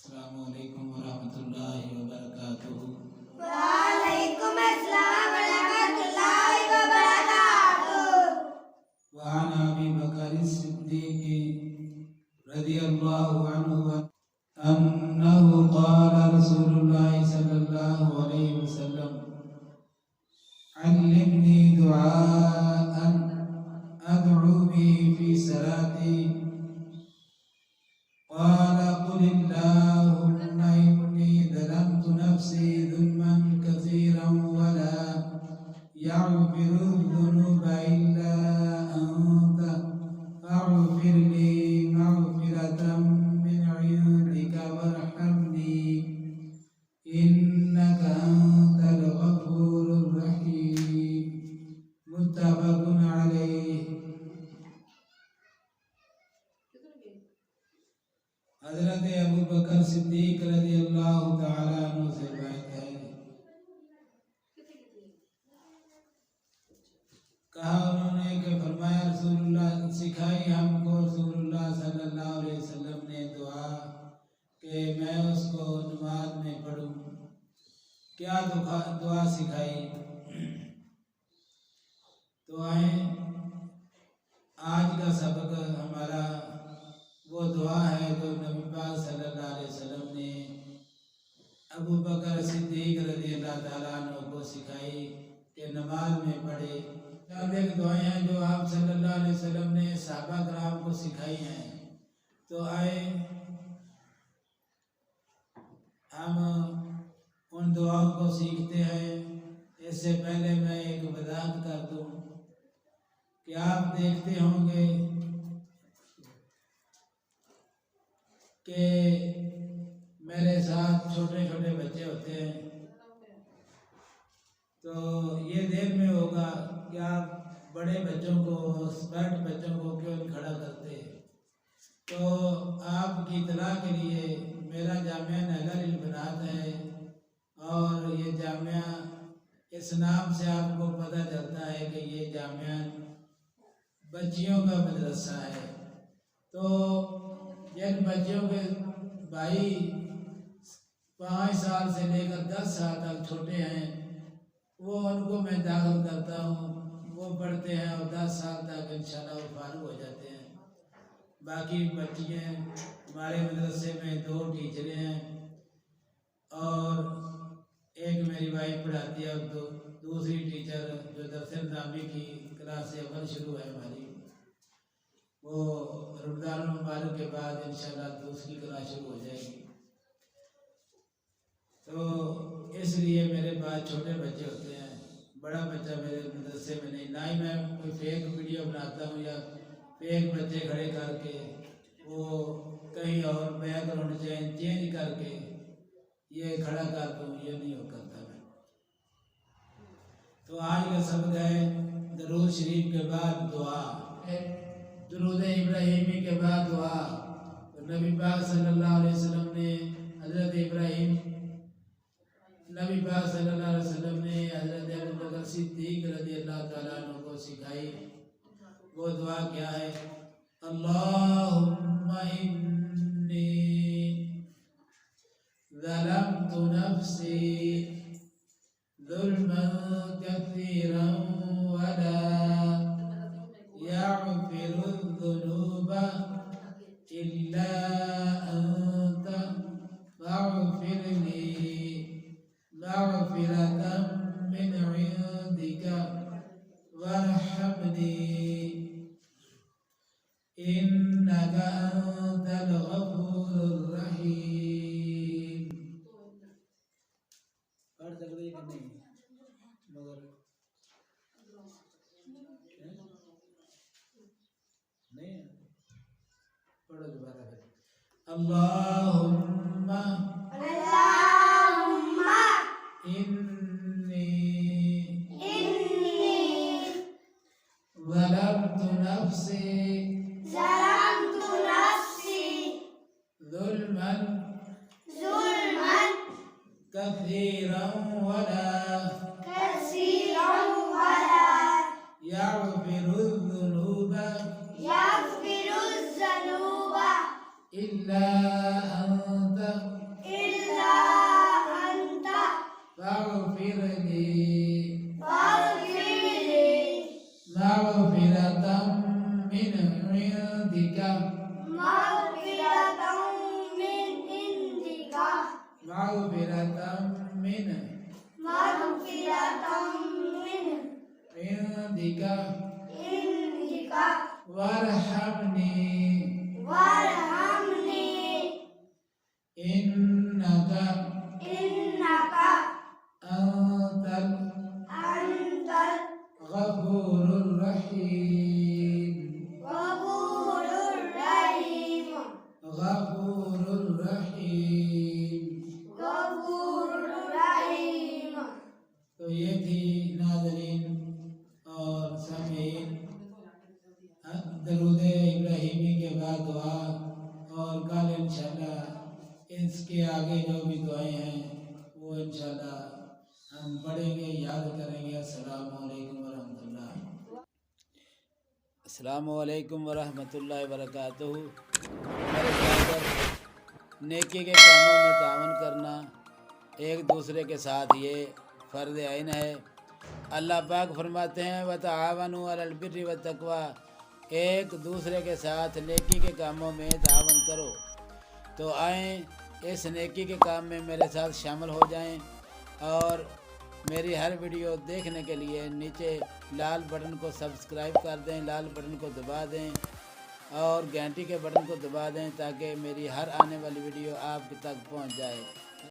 السلام علیکم ورحمۃ اللہ وبرکاتہ۔ وعلیکم السلام ورحمۃ اللہ وبرکاتہ۔ وعن ابی بکر الصدیق رضی اللہ عنہ انہ قال رسول اللہ صلی اللہ علیہ وسلم علمنی دعاء ادعو به فی صلاتی قال قل اللهم إني ظلمت نفسي ظلما كثيرا ولا يغفر الذنوب إلا أنت فاغفر لي مغفرة من عندك وارحمني إنك أنت الغفور الرحيم متفق عليه۔ حضرت ابو بکر صدیق رضی اللہ تعالیٰ عنہ سے روایت ہے، کہا انہوں نے کہ فرمایا رسول اللہ سکھائی ہم کو رسول اللہ صلی اللہ علیہ وسلم نے دعا کہ میں اس کو نماز میں پڑھوں۔ کیا دعا سکھائی؟ تو آئیں آج کا سبق ہمارا وہ دعا ہے جو نبی پاک صلی اللہ علیہ وسلم نے ابو بکر صدیق رضی اللہ تعالیٰ عنہ کو سکھائی کہ نماز میں پڑھے۔ چند ایک دعائیں ہیں جو آپ صلی اللہ علیہ وسلم نے صحابہ کرام کو سکھائی ہیں، تو آئے ہم ان دعاؤں کو سیکھتے ہیں۔ اس سے پہلے میں ایک وضاحت کر دوں کہ آپ دیکھتے ہوں گے کہ میرے ساتھ چھوٹے چھوٹے بچے ہوتے ہیں، تو یہ دیکھ میں ہوگا کہ آپ بڑے بچوں کو اسپرٹ بچوں کو کیوں نہیں کھڑا کرتے۔ تو آپ کی اطلاع کے لیے میرا جامعہ نہل البنات ہے، اور یہ جامعہ اس نام سے آپ کو پتہ چلتا ہے کہ یہ جامعہ بچیوں کا مدرسہ ہے۔ تو جن بچوں کے بھائی 5 سال سے لے کر 10 سال تک چھوٹے ہیں، وہ ان کو میں داخل کرتا ہوں، وہ پڑھتے ہیں اور 10 سال تک انشاءاللہ وہ فارغ ہو جاتے ہیں۔ باقی بچیاں ہمارے مدرسے میں 2 ٹیچریں ہیں، اور ایک میری وائف پڑھاتی ہے، اور دوسری ٹیچر جو درس نظامی کی کلاس اول شروع ہے ہماری، وہ رمضان المبارک کے بعد انشاءاللہ دوسری کلاس شروع ہو جائے گی۔ تو اس لیے میرے پاس چھوٹے بچے ہوتے ہیں، بڑا بچہ میرے مدرسے میں نہیں، نہ ہی میں کوئی فیک ویڈیو بناتا ہوں یا فیک بچے کھڑے کر کے وہ کہیں اور بیک گراؤنڈ چینج کر کے یہ کھڑا کر دوں، یہ نہیں ہو کرتا میں۔ تو آج کا سبق ہے درود شریف کے بعد دعا، درود ابراہیمی کے بعد دعا۔ نبی پاک صلی اللہ علیہ وسلم نے حضرت ابراہیم نبی پاک صلی اللہ علیہ وسلم نے حضرت ابو بکر صدیق رضی اللہ تعالیٰ عنہ کو سکھائی۔ وہ دعا کیا ہے؟ اللہم انی ظلمت نفسی ظلما کثیرا ولا يغفر الذنوب إلا أنت فاغفر لي مغفرة من عندك وارحمني إنك أنت الغفور الرحيم۔ پڑھ سکتے کہ نہیں؟ مگر نہیں پڑھو دوبارہ پھر۔ اللہم انی ظلمت نفسی ظلما كثيرا ولا يغفر الذنوب إلا أنت مغفرة من مغفرة من عندك عندك وارحمني وارحمني إنك إنك أنت أنت الغفور الرحيم الغفور الرحيم غفور الرحيم. غفور الرحيم. تو یہ تھی ناظرین اور سامعین درود ابراہیمی کے بعد دعا، اور کل انشاءاللہ اس کے آگے جو بھی دعائیں ہیں وہ انشاءاللہ ہم پڑھیں گے، یاد کریں گے۔ السلام علیکم ورحمۃ اللہ۔ السلام علیکم ورحمۃ اللہ وبرکاتہ۔ میرے برادر، نیکی کے کاموں میں تعاون کرنا ایک دوسرے کے ساتھ یہ فرض عین ہے۔ اللہ پاک فرماتے ہیں وَتَعَاوَنُوا عَلَى الْبِرِّ وَالتَّقْوَىٰ، ایک دوسرے کے ساتھ نیکی کے کاموں میں تعاون کرو۔ تو آئیں اس نیکی کے کام میں میرے ساتھ شامل ہو جائیں، اور میری ہر ویڈیو دیکھنے کے لیے نیچے لال بٹن کو سبسکرائب کر دیں، لال بٹن کو دبا دیں، اور گھنٹی کے بٹن کو دبا دیں تاکہ میری ہر آنے والی ویڈیو آپ تک پہنچ جائے۔